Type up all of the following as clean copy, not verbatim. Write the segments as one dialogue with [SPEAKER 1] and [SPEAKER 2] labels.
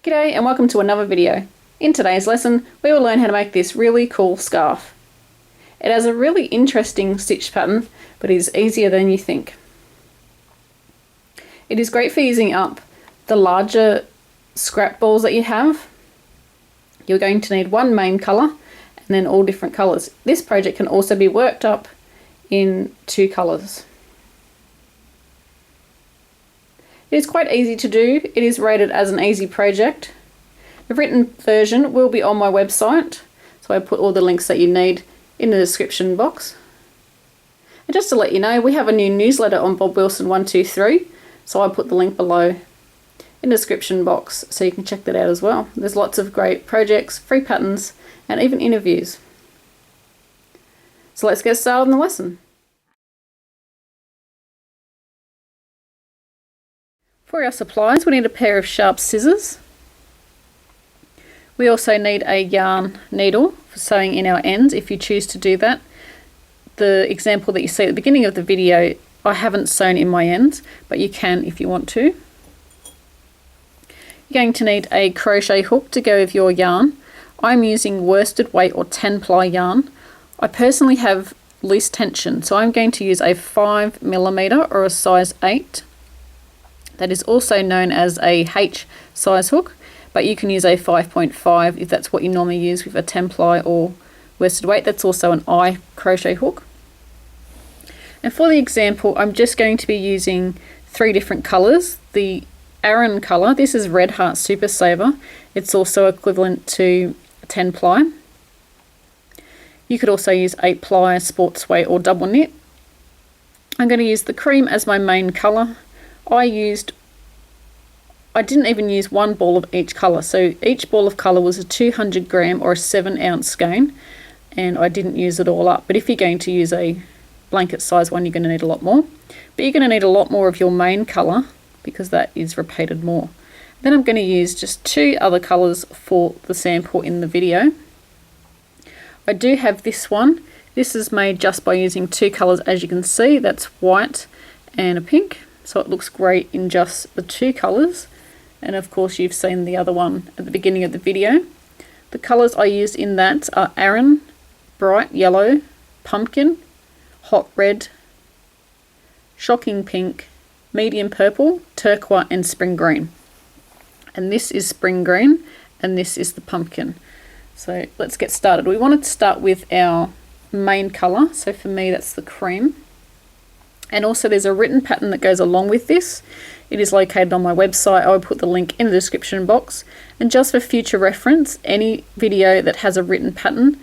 [SPEAKER 1] G'day and welcome to another video. In today's lesson we will learn how to make this really cool scarf. It has a really interesting stitch pattern, but it is easier than you think. It is great for using up the larger scrap balls that you have. You're going to need one main colour and then all different colours. This project can also be worked up in 2 colours. It is quite easy to do. It is rated as an easy project. The written version will be on my website, so I put all the links that you need in the description box. And just to let you know, we have a new newsletter on Bob Wilson 123, so I put the link below in the description box so you can check that out as well. There's lots of great projects, free patterns, and even interviews. So let's get started on the lesson. For our supplies, we need a pair of sharp scissors. We also need a yarn needle for sewing in our ends if you choose to do that. The example that you see at the beginning of the video, I haven't sewn in my ends, but you can if you want to. You're going to need a crochet hook to go with your yarn. I'm using worsted weight or 10-ply yarn. I personally have loose tension, so I'm going to use a 5mm or a size 8. That is also known as a H size hook, but you can use a 5.5 if that's what you normally use with a 10-ply or worsted weight. That's also an I crochet hook. And for the example, I'm just going to be using 3 different colours. The Aran colour, this is Red Heart Super Saver. It's also equivalent to 10-ply. You could also use 8-ply, sports weight or double knit. I'm going to use the cream as my main colour. I didn't even use one ball of each colour, so each ball of colour was a 200 gram or a 7-ounce skein, and I didn't use it all up. But if you're going to use a blanket size one, you're going to need a lot more. But you're going to need a lot more of your main colour because that is repeated more. Then I'm going to use just 2 other colours for the sample in the video. I do have this one. This is made just by using 2 colours, as you can see. That's white and a pink. So it looks great in just the 2 colours, and of course you've seen the other one at the beginning of the video. The colours I used in that are Aran, bright yellow, pumpkin, hot red, shocking pink, medium purple, turquoise and spring green. And this is spring green and this is the pumpkin. So let's get started. We wanted to start with our main colour, so for me that's the cream. And also there's a written pattern that goes along with this. It is located on my website. I will put the link in the description box. And just for future reference, any video that has a written pattern,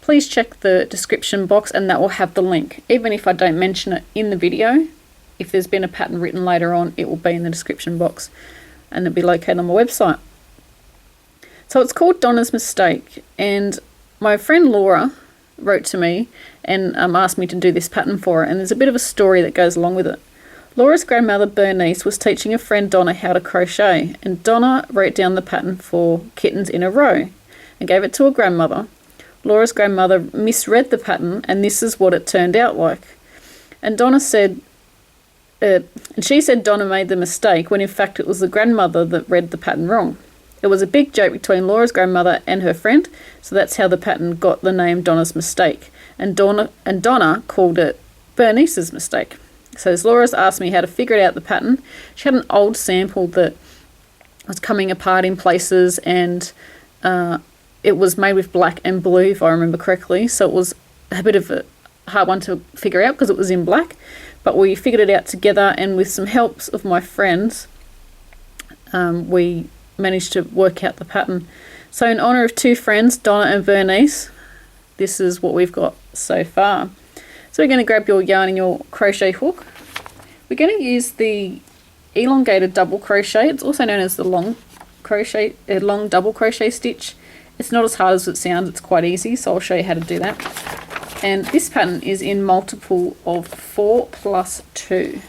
[SPEAKER 1] please check the description box and that will have the link. Even if I don't mention it in the video, if there's been a pattern written later on, it will be in the description box and it'll be located on my website. So it's called Donna's Mistake, and my friend Laura wrote to me and asked me to do this pattern for her, and there's a bit of a story that goes along with it. Laura's grandmother Bernice was teaching a friend Donna how to crochet, and Donna wrote down the pattern for kittens in a row and gave it to her grandmother. Laura's grandmother misread the pattern and this is what it turned out like. And Donna said, she said Donna made the mistake when in fact it was the grandmother that read the pattern wrong. It was a big joke between Laura's grandmother and her friend, so that's how the pattern got the name Donna's Mistake. And Donna called it Bernice's mistake. So as Laura's asked me how to figure out the pattern, she had an old sample that was coming apart in places, and it was made with black and blue if I remember correctly, so it was a bit of a hard one to figure out because it was in black, but we figured it out together, and with some helps of my friends we managed to work out the pattern. So in honour of 2 friends, Donna and Bernice, this is what we've got so far. So we're going to grab your yarn and your crochet hook. We're going to use the elongated double crochet. It's also known as the long double crochet stitch. It's not as hard as it sounds, it's quite easy, so I'll show you how to do that. And this pattern is in multiple of 4 plus 2.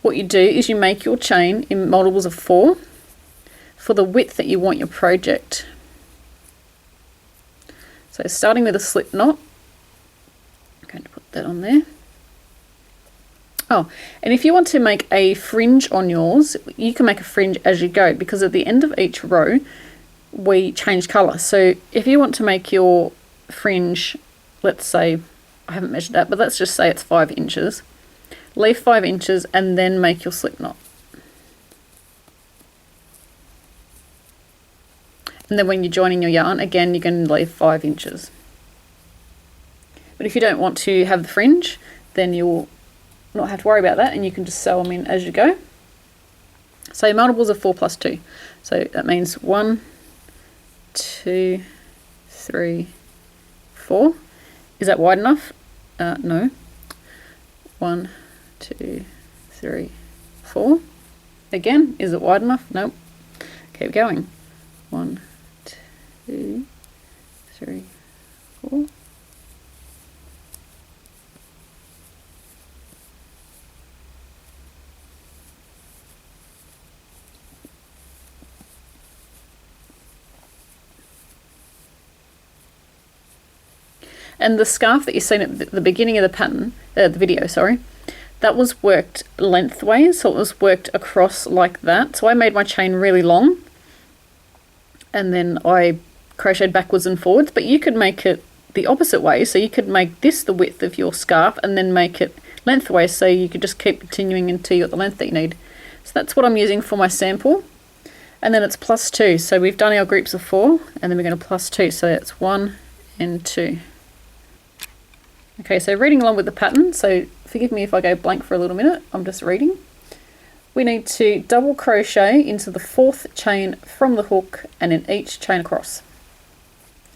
[SPEAKER 1] What you do is you make your chain in multiples of 4 for the width that you want your project. So starting with a slip knot, I'm going to put that on there. Oh, and if you want to make a fringe on yours, you can make a fringe as you go, because at the end of each row we change colour. So if you want to make your fringe, let's say, I haven't measured that, but let's just say it's 5 inches. Leave 5 inches and then make your slip knot. And then when you're joining your yarn, again, you're going to leave 5 inches. But if you don't want to have the fringe, then you'll not have to worry about that, and you can just sew them in as you go. So multiples of 4 plus 2. So that means 1, 2, 3, 4. Is that wide enough? No. 1, 2, 3, 4. Again, is it wide enough? Nope. Keep going. 1, 2, 3, 4. And the scarf that you've seen at the beginning of the pattern, the video, sorry, that was worked lengthways, so it was worked across like that. So I made my chain really long, and then I crocheted backwards and forwards, but you could make it the opposite way. So you could make this the width of your scarf and then make it lengthways, so you could just keep continuing until you got the length that you need. So that's what I'm using for my sample. And then it's plus 2. So we've done our groups of 4, and then we're going to plus 2. So that's 1 and 2. Okay, so reading along with the pattern, so forgive me if I go blank for a little minute, I'm just reading. We need to double crochet into the 4th chain from the hook and in each chain across.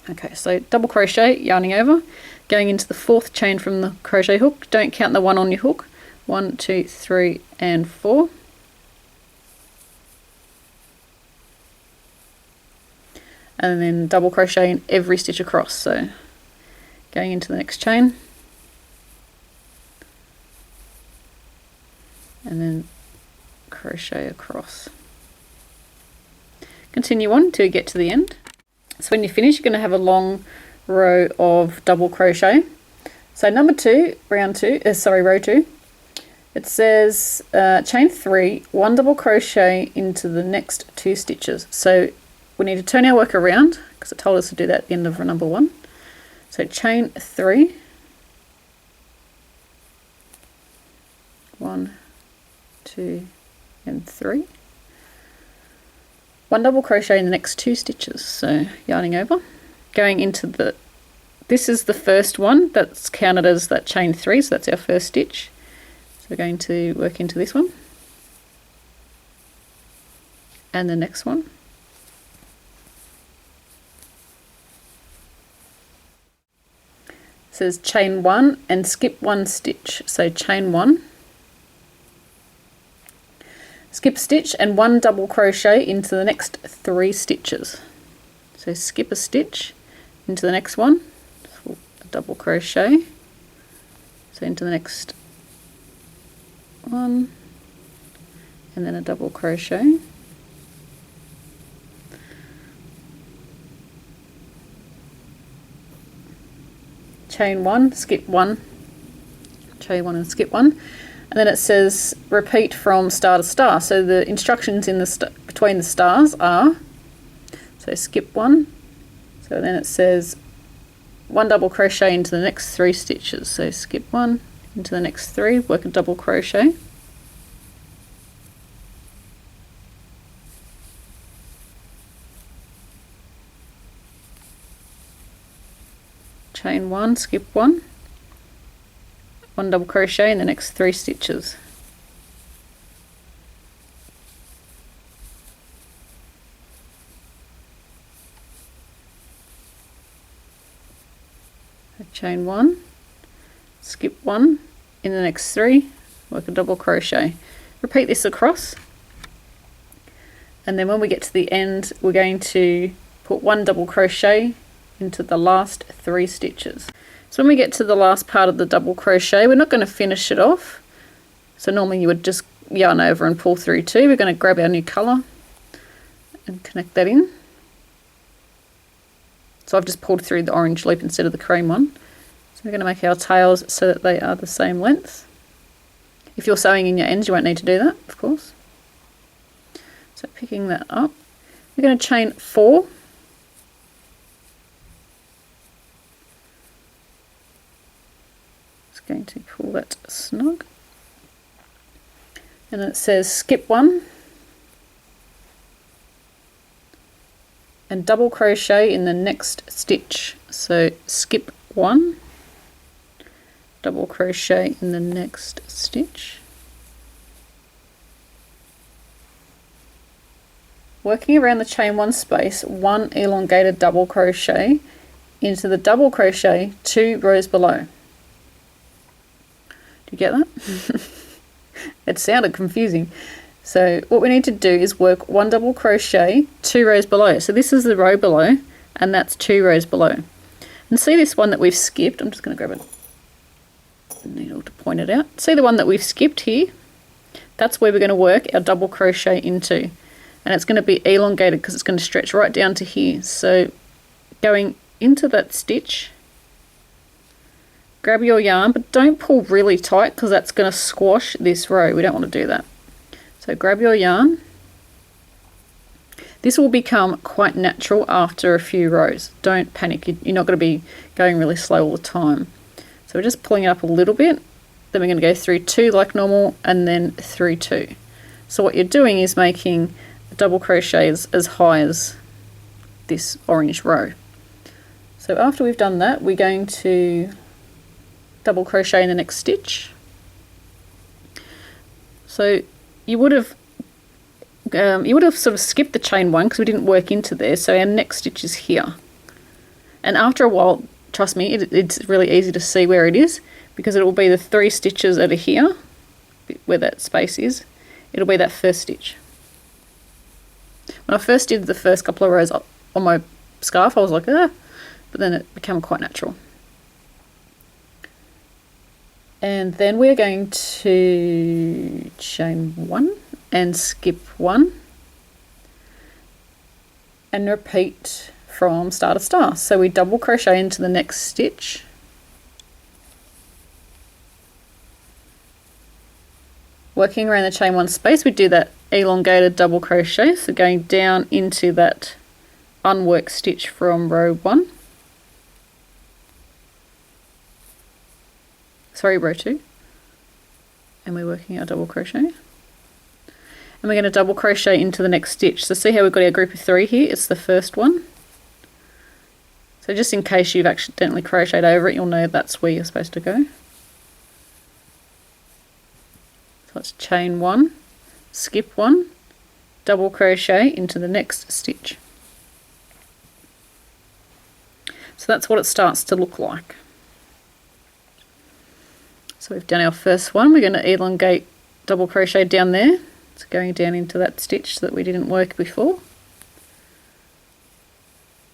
[SPEAKER 1] Okay, so double crochet, yarning over, going into the 4th chain from the crochet hook. Don't count the one on your hook. 1, 2, 3 and 4. And then double crochet in every stitch across, so going into the next chain. And then crochet across. Continue on to get to the end. So when you finish, you're going to have a long row of double crochet. So number 2, row 2, it says chain 3, 1 double crochet into the next 2 stitches. So we need to turn our work around, because it told us to do that at the end of number 1. So chain 3, 1, 2 and 3, 1 double crochet in the next 2 stitches, so yarning over, going into this is the first one that's counted as that chain 3, so that's our first stitch. So we're going to work into this one and the next one. It says chain 1 and skip 1 stitch, so chain 1, skip a stitch and 1 double crochet into the next 3 stitches. So skip a stitch into the next one, a double crochet, so into the next one, and then a double crochet, chain 1, skip 1, chain 1 and skip 1. And then it says repeat from star to star. So the instructions in the between the stars are, so skip 1. So then it says 1 double crochet into the next 3 stitches. So skip 1 into the next 3, work a double crochet. Chain 1, skip 1. 1 double crochet in the next 3 stitches. Chain 1, skip 1 in the next 3, work a double crochet. Repeat this across, and then when we get to the end, we're going to put 1 double crochet into the last 3 stitches. So when we get to the last part of the double crochet, we're not going to finish it off. So normally you would just yarn over and pull through 2. We're going to grab our new colour and connect that in. So I've just pulled through the orange loop instead of the cream one. So we're going to make our tails so that they are the same length. If you're sewing in your ends, you won't need to do that, of course. So picking that up, we're going to chain 4. Just going to pull that snug. And then it says skip 1 and double crochet in the next stitch. So skip 1, double crochet in the next stitch. Working around the chain 1 space, 1 elongated double crochet into the double crochet 2 rows below. Do you get that? It sounded confusing. So what we need to do is work 1 double crochet 2 rows below. So this is the row below, and that's 2 rows below. And see this one that we've skipped? I'm just going to grab a needle to point it out. See the one that we've skipped here? That's where we're going to work our double crochet into. And it's going to be elongated because it's going to stretch right down to here. So going into that stitch, grab your yarn, but don't pull really tight because that's going to squash this row. We don't want to do that. So grab your yarn. This will become quite natural after a few rows. Don't panic, you're not going to be going really slow all the time. So we're just pulling it up a little bit, then we're going to go through 2 like normal and then through 2. So what you're doing is making a double crochet as high as this orange row. So after we've done that, we're going to double crochet in the next stitch. So you would have sort of skipped the chain 1 because we didn't work into there, so our next stitch is here. And after a while, trust me, it's really easy to see where it is because it will be the 3 stitches that are here, where that space is. It'll be that first stitch. When I first did the first couple of rows on my scarf, I was like, ah, but then it became quite natural. And then we're going to chain 1 and skip 1 and repeat from star to star. So we double crochet into the next stitch, working around the chain 1 space, we do that elongated double crochet, so going down into that unworked stitch from row 1. Sorry, row 2, and we're working our double crochet, and we're going to double crochet into the next stitch. So see how we've got our group of 3 here? It's the first one. So just in case you've accidentally crocheted over it, you'll know that's where you're supposed to go. So let's chain 1, skip 1, double crochet into the next stitch. So that's what it starts to look like. So we've done our first one. We're going to elongate double crochet down there. It's going down into that stitch that we didn't work before.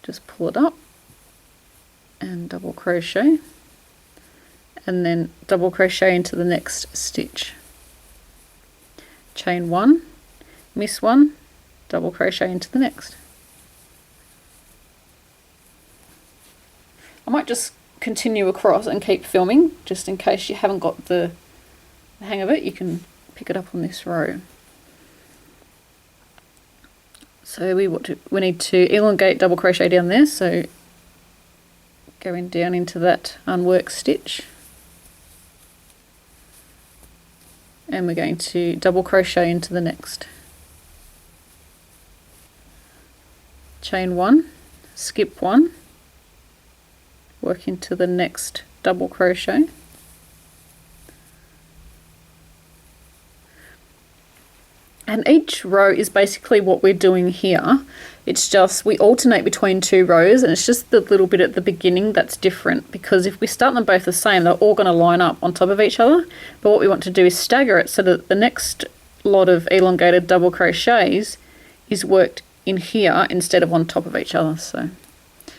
[SPEAKER 1] Just pull it up and double crochet, and then double crochet into the next stitch. Chain 1, miss 1, double crochet into the next. I might just continue across and keep filming just in case you haven't got the hang of it. You can pick it up on this row. So we need to elongate double crochet down there, so going down into that unworked stitch, and we're going to double crochet into the next. Chain 1, skip 1, work into the next double crochet, and each row is basically what we're doing here. It's just we alternate between 2 rows, and it's just the little bit at the beginning that's different, because if we start them both the same, they're all going to line up on top of each other. But what we want to do is stagger it so that the next lot of elongated double crochets is worked in here instead of on top of each other. So,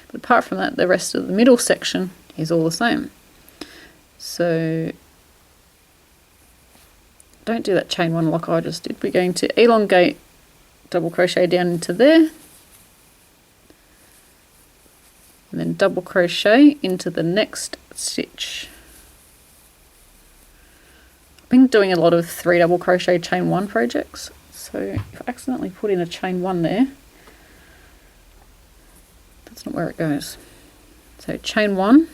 [SPEAKER 1] but apart from that, the rest of the middle section is all the same. So don't do that chain 1 like I just did. We're going to elongate double crochet down into there, and then double crochet into the next stitch. been doing a lot of 3 double crochet chain 1 projects, so if I accidentally put in a chain 1 there, that's not where it goes. So chain 1,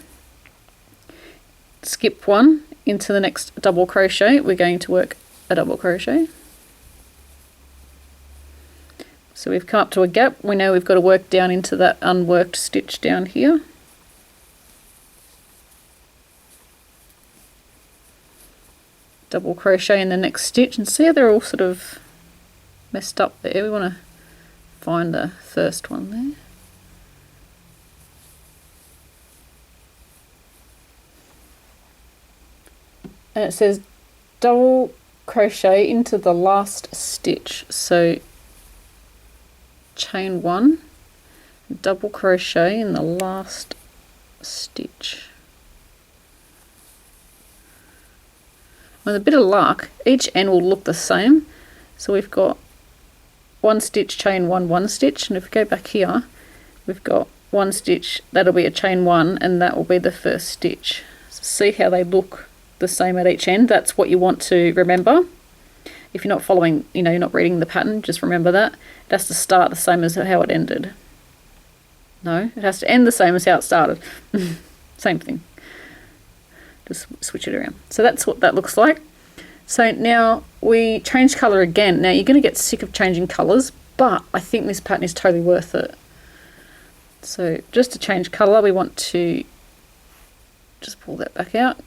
[SPEAKER 1] skip 1 into the next double crochet, we're going to work a double crochet. So we've come up to a gap, we know we've got to work down into that unworked stitch down here. Double crochet in the next stitch, and see how they're all sort of messed up there. We want to find the first one there. And it says double crochet into the last stitch. So chain 1, double crochet in the last stitch. With a bit of luck, each end will look the same. So we've got 1 stitch, chain 1, 1 stitch, and if we go back here, we've got 1 stitch, that'll be a chain 1, and that will be the first stitch. So see how they look the same at each end. That's what you want to remember. If you're not following, you know, you're not reading the pattern, just remember that. It has to start the same as how it ended. No, it has to end the same as how it started. Same thing. Just switch it around. So that's what that looks like. So now we change colour again. Now you're going to get sick of changing colours, but I think this pattern is totally worth it. So just to change colour, we want to just pull that back out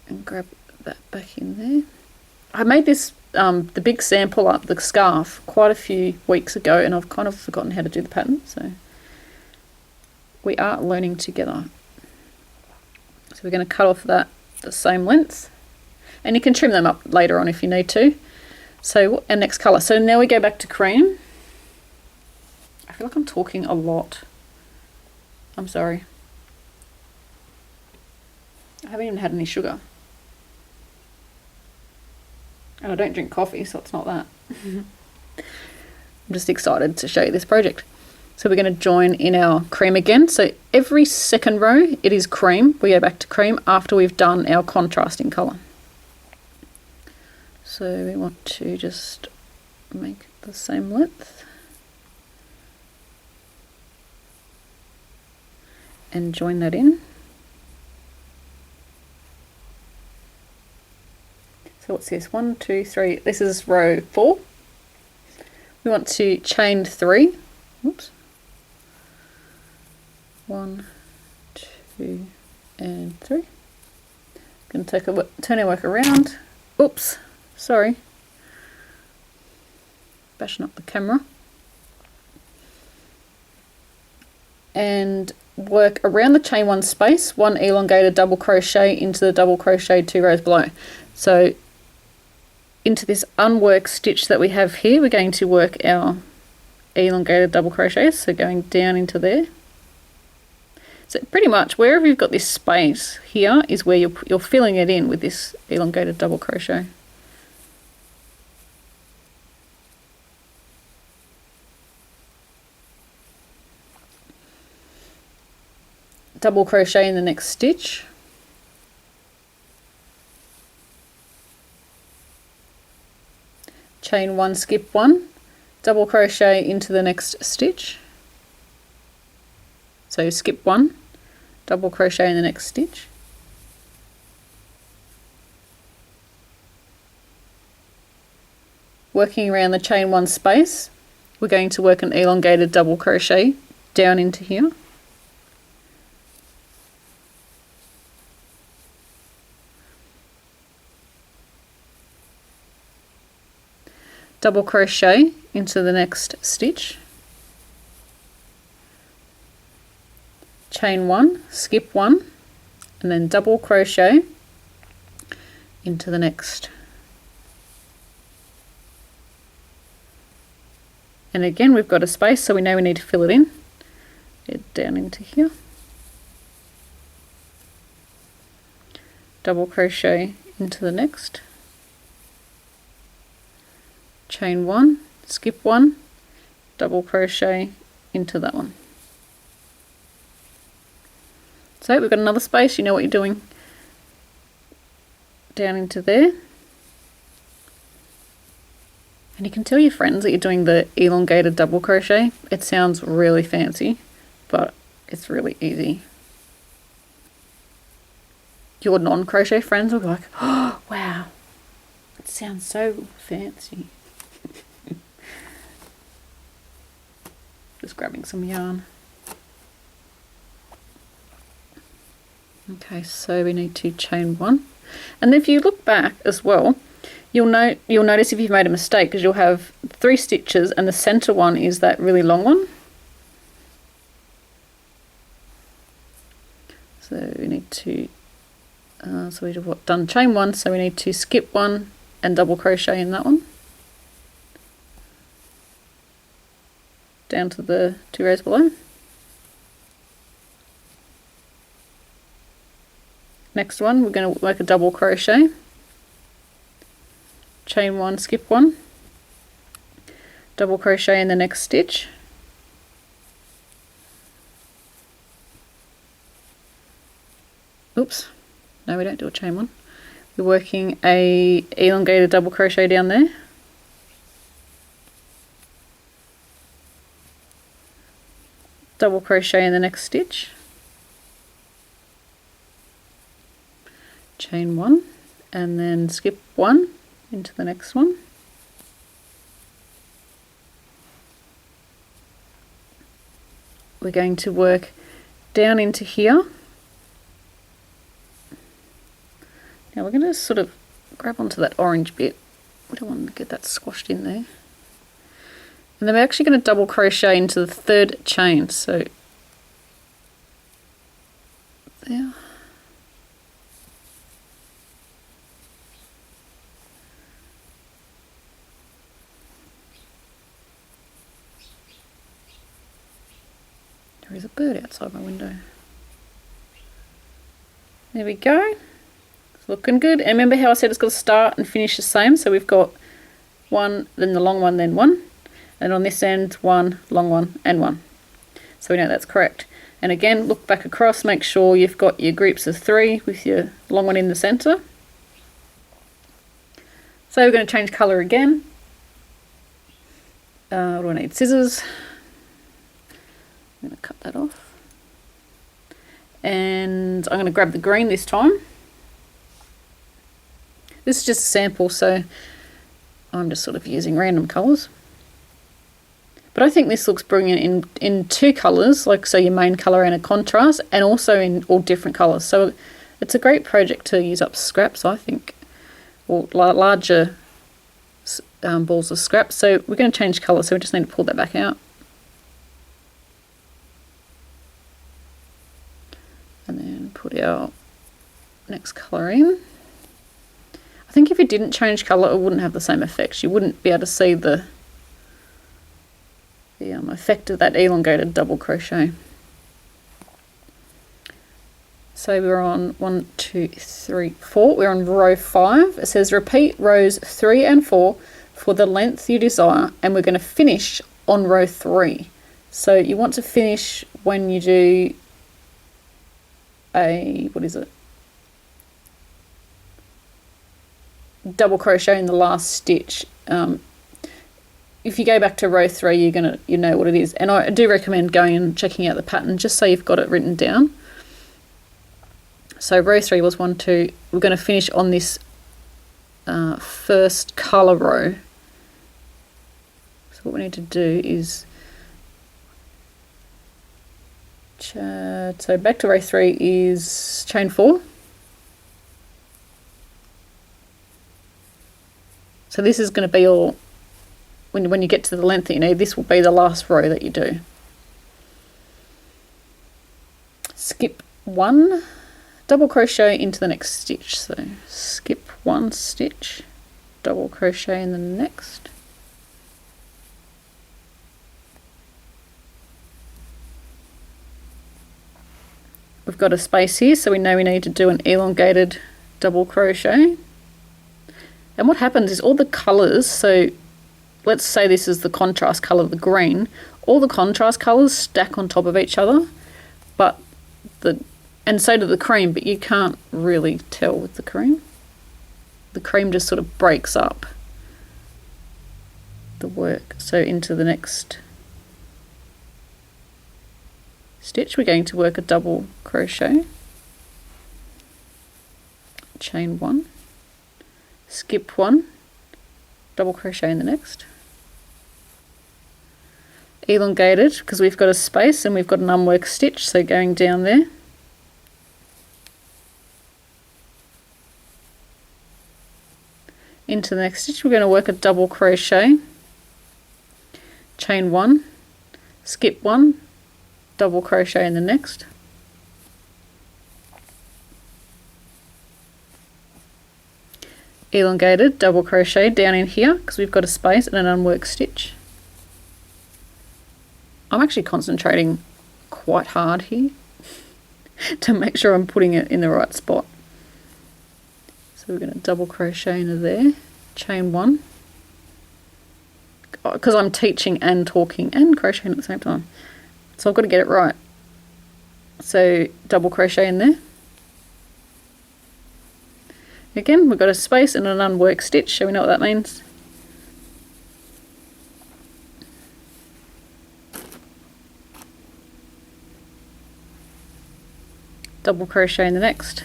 [SPEAKER 1] and grab that back in there. I made this the big sample up, the scarf, quite a few weeks ago, and I've kind of forgotten how to do the pattern, so we are learning together. So we're going to cut off that the same length, and you can trim them up later on if you need to. So our next colour, so now we go back to cream. I feel like I'm talking a lot, I'm sorry. I haven't even had any sugar. And I don't drink coffee, so it's not that. I'm just excited to show you this project. So we're going to join in our cream again. So every second row it is cream. We go back to cream after we've done our contrasting colour. So we want to just make the same length. And join that in. So what's this? 1, 2, 3. This is row 4. We want to chain 3. Oops. 1, 2, and 3. Going to take a look, turn our work around. Oops, sorry. Bashing up the camera. And work around the chain 1 space, 1 elongated double crochet into the double crochet 2 rows below. So into this unworked stitch that we have here, we're going to work our elongated double crochets, so going down into there. So pretty much wherever you've got this space here is where you're filling it in with this elongated double crochet. Double crochet in the next stitch. Chain 1, skip 1, double crochet into the next stitch. So skip 1, double crochet in the next stitch. Working around the chain 1 space, we're going to work an elongated double crochet down into here. Double crochet into the next stitch, chain 1, skip 1, and then double crochet into the next. And again we've got a space, so we know we need to fill it in. Get down into here. Double crochet into the next. Chain 1, skip 1, double crochet into that one. So we've got another space, you know what you're doing. Down into there. And you can tell your friends that you're doing the elongated double crochet. It sounds really fancy, but it's really easy. Your non-crochet friends will be like, oh, wow, it sounds so fancy. Just grabbing some yarn. Okay, so we need to chain 1. And if you look back as well, you'll notice if you've made a mistake, because you'll have 3 stitches and the center one is that really long one. So we need to so we've done chain 1, so we need to skip 1 and double crochet in that one down to the 2 rows below. Next one, we're going to work a double crochet, chain 1, skip 1, double crochet in the next stitch, oops, no, we don't do a chain 1, we're working a elongated double crochet down there, double crochet in the next stitch, chain 1 and then skip 1 into the next one, we're going to work down into here. Now we're going to sort of grab onto that orange bit, we don't want to get that squashed in there, and then we're actually going to double crochet into the 3rd chain, so there. There is a bird outside my window. There we go. It's looking good. And remember how I said it's got to start and finish the same? So we've got 1, then the long one, then 1. And on this end, 1, long one, and 1. So we know that's correct. And again, look back across, make sure you've got your groups of 3 with your long one in the center. So we're going to change color again. What do I need? Scissors. I'm going to cut that off. And I'm going to grab the green this time. This is just a sample, so I'm just sort of using random colours. But I think this looks brilliant in 2 colours, like so your main colour and a contrast, and also in all different colours. So it's a great project to use up scraps, I think, or larger balls of scraps. So we're going to change colour, so we just need to pull that back out. And then put our next colour in. I think if you didn't change colour, it wouldn't have the same effect. You wouldn't be able to see the effect of that elongated double crochet. So we're on 1, 2, 3, 4. We're on row 5. It says repeat rows 3 and 4 for the length you desire, and we're going to finish on row 3. So you want to finish when you do a, what is it? Double crochet in the last stitch. If you go back to row 3, you know what it is. And I do recommend going and checking out the pattern just so you've got it written down. So row 3 was 1, 2. We're going to finish on this first colour row. So what we need to do is so back to row 3 is chain 4. So this is going to be all, when you get to the length that you need, this will be the last row that you do. Skip 1, double crochet into the next stitch. So skip 1 stitch, double crochet in the next. We've got a space here, so we know we need to do an elongated double crochet. And what happens is all the colours, so let's say this is the contrast colour, the green, all the contrast colours stack on top of each other, and so do the cream, but you can't really tell with the cream. The cream just sort of breaks up. the work. So into the next stitch we're going to work a double crochet, chain 1, skip 1, double crochet in the next, elongated because we've got a space and we've got an unworked stitch, so going down there, into the next stitch we're going to work a double crochet, chain 1, skip 1, double crochet in the next, elongated, double crochet down in here because we've got a space and an unworked stitch. I'm actually concentrating quite hard here to make sure I'm putting it in the right spot. So we're going to double crochet into there, chain 1, because I'm teaching and talking and crocheting at the same time, so I've got to get it right. So double crochet in there. Again, we've got a space and an unworked stitch, so we know what that means. Double crochet in the next.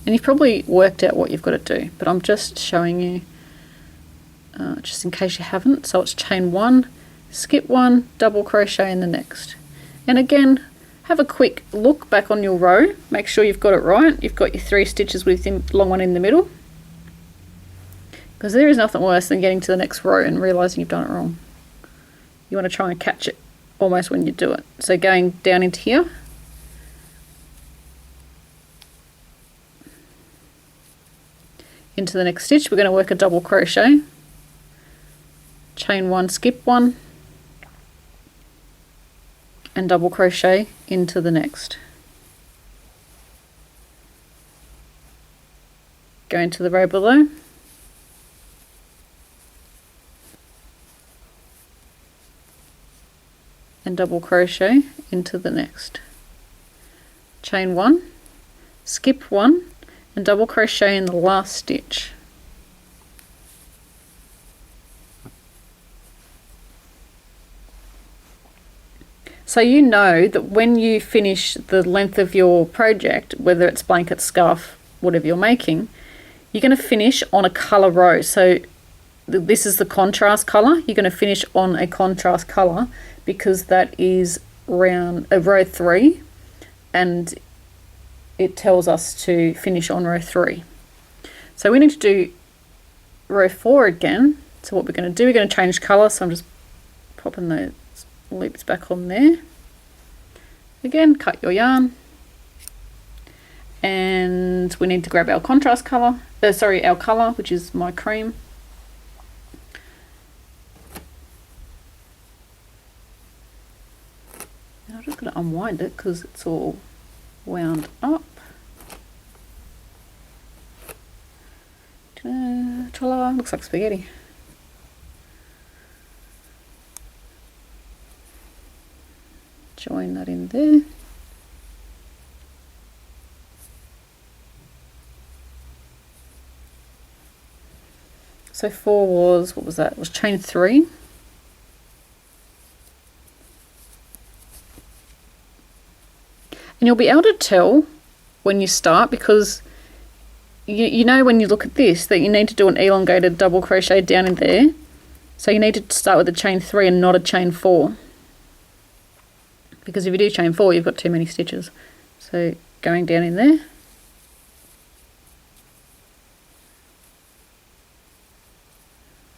[SPEAKER 1] And you've probably worked out what you've got to do, but I'm just showing you just in case you haven't. So it's chain 1, skip 1, double crochet in the next. And again, have a quick look back on your row, make sure you've got it right. You've got your 3 stitches with the long one in the middle, because there is nothing worse than getting to the next row and realizing you've done it wrong. You want to try and catch it almost when you do it. So going down into here, into the next stitch we're going to work a double crochet, chain 1, skip 1, and double crochet into the next. Go into the row below, and double crochet into the next. Chain 1, skip 1, and double crochet in the last stitch. So you know that when you finish the length of your project, whether it's blanket, scarf, whatever you're making, you're going to finish on a colour row. So this is the contrast colour. You're going to finish on a contrast colour because that is row 3, and it tells us to finish on row 3. So we need to do row 4 again. So what we're going to do, we're going to change colour. So I'm just popping those loops back on there. Again, cut your yarn, and we need to grab our contrast colour, our colour, which is my cream. And I'm just going to unwind it because it's all wound up. Ta-da, looks like spaghetti. Join that in there. So 4 was, what was that? It was chain 3. And you'll be able to tell when you start, because you know when you look at this that you need to do an elongated double crochet down in there. So you need to start with a chain 3 and not a chain 4. Because if you do chain 4, you've got too many stitches. So going down in there.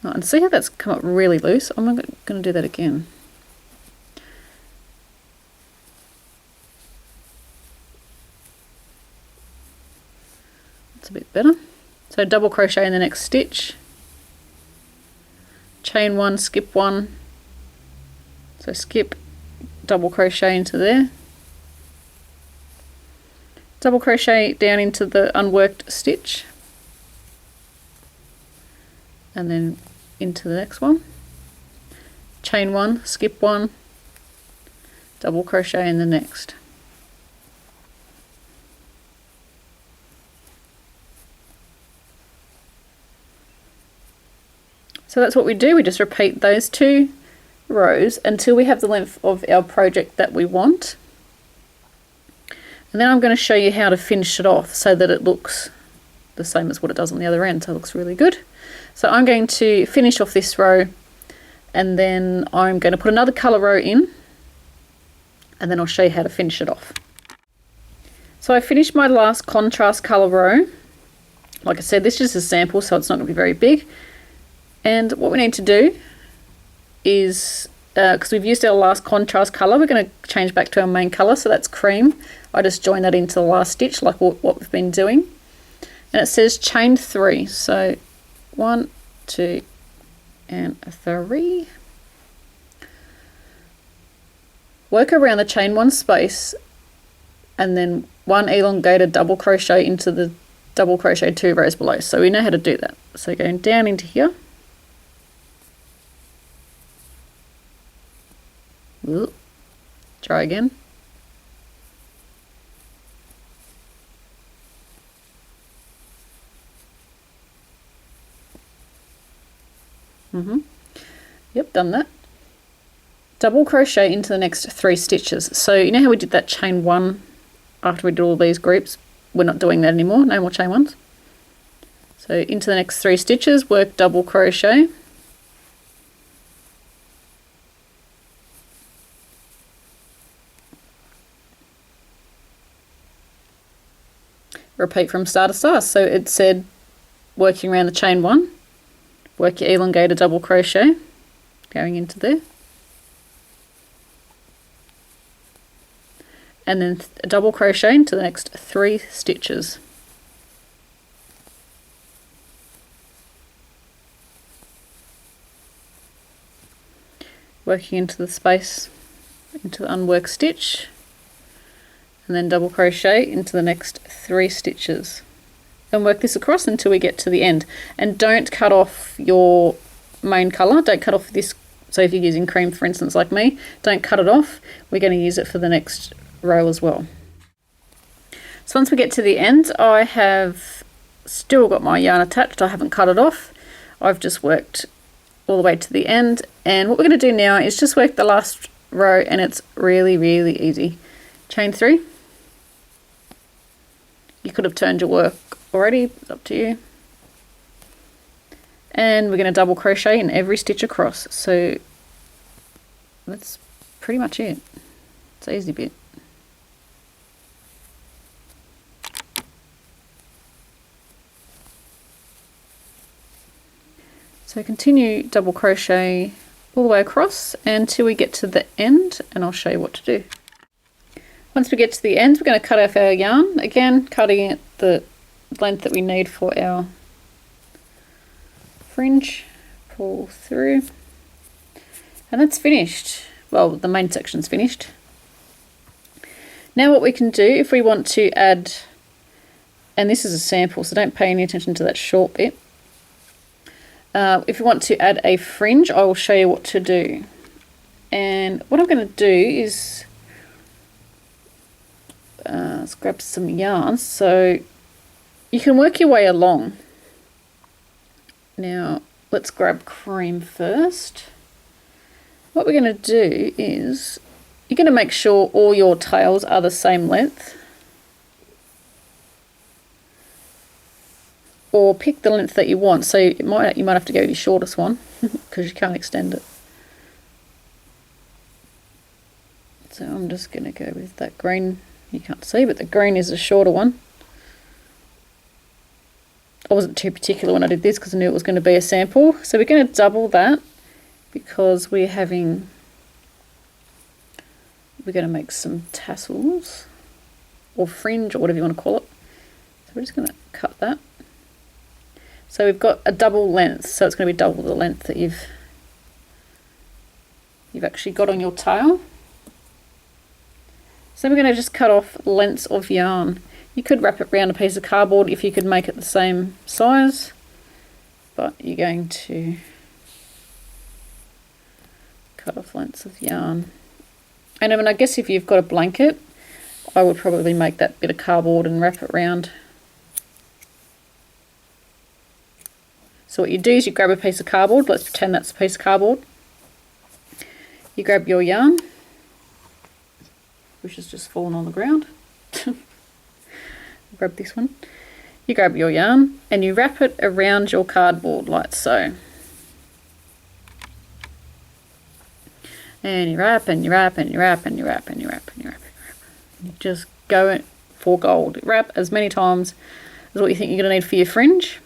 [SPEAKER 1] Oh, and see how that's come up really loose? I'm not going to do that again. That's a bit better. So double crochet in the next stitch. Chain 1, skip 1. So skip, double crochet into there, double crochet down into the unworked stitch, and then into the next one, chain 1, skip 1, double crochet in the next. So that's what we do. We just repeat those 2 rows until we have the length of our project that we want. And then I'm going to show you how to finish it off so that it looks the same as what it does on the other end, so it looks really good. So I'm going to finish off this row, and then I'm going to put another colour row in, and then I'll show you how to finish it off. So I finished my last contrast colour row. Like I said, this is just a sample, so it's not going to be very big. And what we need to do is, because we've used our last contrast colour, we're going to change back to our main colour, so that's cream. I just join that into the last stitch like what we've been doing. And it says chain 3, so 1, 2 and 3. Work around the chain 1 space and then 1 elongated double crochet into the double crochet 2 rows below. So we know how to do that. So going down into here. Ooh. Try again. Yep, done that. Double crochet into the next 3 stitches. So you know how we did that chain 1 after we did all these groups? We're not doing that anymore, no more chain 1s. So into the next 3 stitches, work double crochet. Repeat from start to start. So it said working around the chain 1, work your elongated double crochet going into there, and then a double crochet into the next 3 stitches. Working into the space, into the unworked stitch, and then double crochet into the next 3 stitches. And work this across until we get to the end. And don't cut off your main colour, don't cut off this. So if you're using cream, for instance, like me, don't cut it off. We're going to use it for the next row as well. So once we get to the end, I have still got my yarn attached. I haven't cut it off. I've just worked all the way to the end. And what we're going to do now is just work the last row, and it's really, really easy. Chain 3. You could have turned your work already, it's up to you. And we're going to double crochet in every stitch across. So that's pretty much it. It's an easy bit. So continue double crochet all the way across until we get to the end, and I'll show you what to do. Once we get to the end, we're going to cut off our yarn. Again, cutting it the length that we need for our fringe. Pull through. And that's finished. Well, the main section's finished. Now what we can do, if we want to add, and this is a sample, so don't pay any attention to that short bit. If you want to add a fringe, I will show you what to do. And what I'm going to do is let's grab some yarn. So you can work your way along. Now let's grab cream first. What we're going to do is you're going to make sure all your tails are the same length, or pick the length that you want. So you might have to go with the shortest one because you can't extend it. So I'm just going to go with that green. You can't see, but the green is a shorter one. I wasn't too particular when I did this because I knew it was going to be a sample. So we're going to double that because we're going to make some tassels or fringe or whatever you want to call it. So we're just going to cut that. So we've got a double length, so it's going to be double the length that you've actually got on your tail. So we're going to just cut off lengths of yarn. You could wrap it around a piece of cardboard if you could make it the same size, but you're going to cut off lengths of yarn. And I mean, I guess if you've got a blanket, I would probably make that bit of cardboard and wrap it around. So what you do is you grab a piece of cardboard. Let's pretend that's a piece of cardboard. You grab your yarn, which has just fallen on the ground. Grab this one. You grab your yarn and you wrap it around your cardboard like so. And you wrap and you wrap and you wrap and you wrap and you wrap and you wrap and you wrap. You just go for gold. Wrap as many times as what you think you're going to need for your fringe.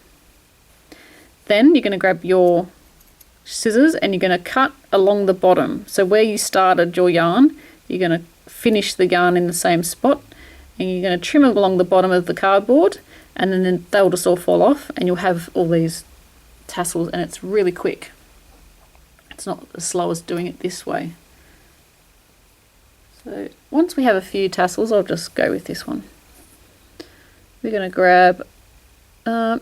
[SPEAKER 1] Then you're going to grab your scissors and you're going to cut along the bottom. So where you started your yarn, you're going to finish the yarn in the same spot, and you're going to trim along the bottom of the cardboard, and then they'll just all fall off and you'll have all these tassels, and it's really quick. It's not as slow as doing it this way. So once we have a few tassels, I'll just go with this one. We're going to grab,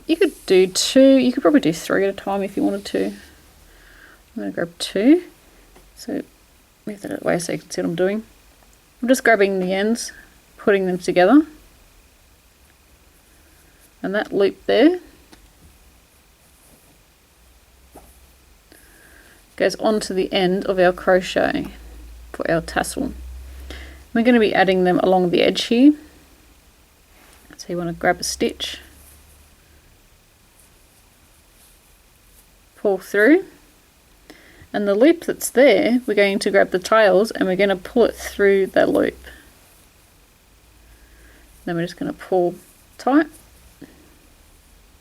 [SPEAKER 1] you could do 2, you could probably do 3 at a time if you wanted to. I'm going to grab 2. So move that away so you can see what I'm doing. I'm just grabbing the ends, putting them together. And that loop there goes onto the end of our crochet for our tassel. We're going to be adding them along the edge here. So you want to grab a stitch, pull through, and the loop that's there, we're going to grab the tails and we're going to pull it through that loop. Then we're just going to pull tight.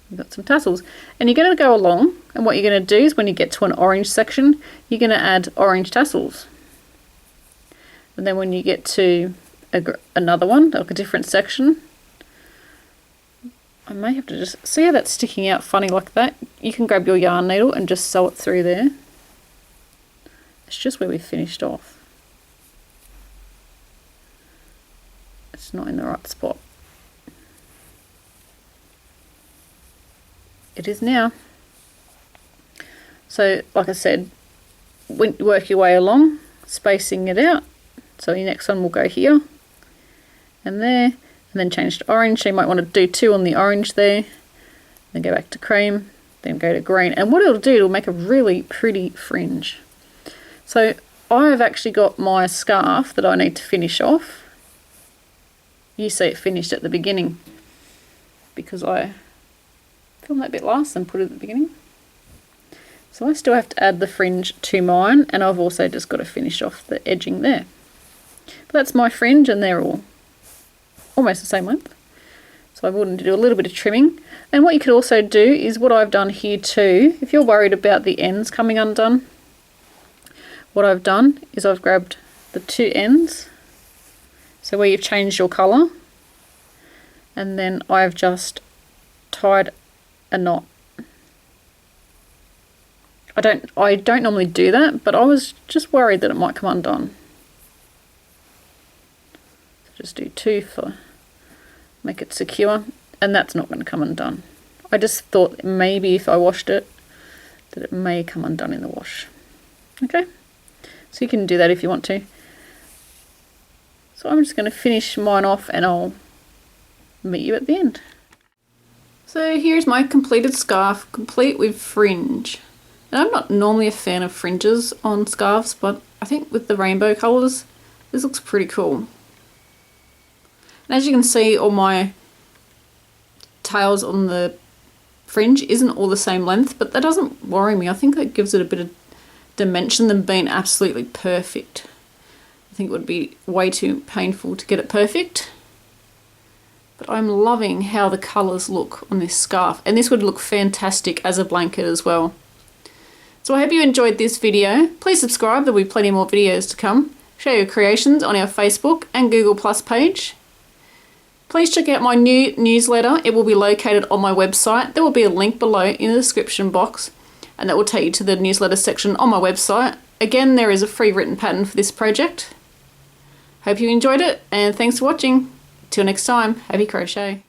[SPEAKER 1] We've got some tassels, and you're going to go along, and what you're going to do is when you get to an orange section, you're going to add orange tassels. And then when you get to another one, like a different section, I may have to just see how that's sticking out funny like that. You can grab your yarn needle and just sew it through there. It's just where we finished off. It's not in the right spot. It is now. So like I said, work your way along, spacing it out. So your next one will go here and there, and then change to orange. So you might want to do 2 on the orange there, then go back to cream, then go to green. And what it'll do, it'll make a really pretty fringe. So I've actually got my scarf that I need to finish off. You see it finished at the beginning because I filmed that bit last and put it at the beginning. So I still have to add the fringe to mine, and I've also just got to finish off the edging there. But that's my fringe, and they're all almost the same length. So I wanted to do a little bit of trimming. And what you could also do is what I've done here too, if you're worried about the ends coming undone, what I've done is I've grabbed the 2 ends, so where you've changed your colour, and then I've just tied a knot. I don't normally do that, but I was just worried that it might come undone. So just do 2 for make it secure, and that's not going to come undone. I just thought maybe if I washed it that it may come undone in the wash. Okay, so you can do that if you want to. So I'm just going to finish mine off and I'll meet you at the end. So here's my completed scarf, complete with fringe. And I'm not normally a fan of fringes on scarves, but I think with the rainbow colours, this looks pretty cool. And as you can see, all my tails on the fringe isn't all the same length, but that doesn't worry me. I think that gives it a bit of dimension than being absolutely perfect. I think it would be way too painful to get it perfect. But I'm loving how the colours look on this scarf, and this would look fantastic as a blanket as well. So I hope you enjoyed this video. Please subscribe, there'll be plenty more videos to come. Share your creations on our Facebook and Google Plus page. Please check out my new newsletter. It will be located on my website. There will be a link below in the description box, and that will take you to the newsletter section on my website. Again, there is a free written pattern for this project. Hope you enjoyed it, and thanks for watching. Till next time, happy crochet.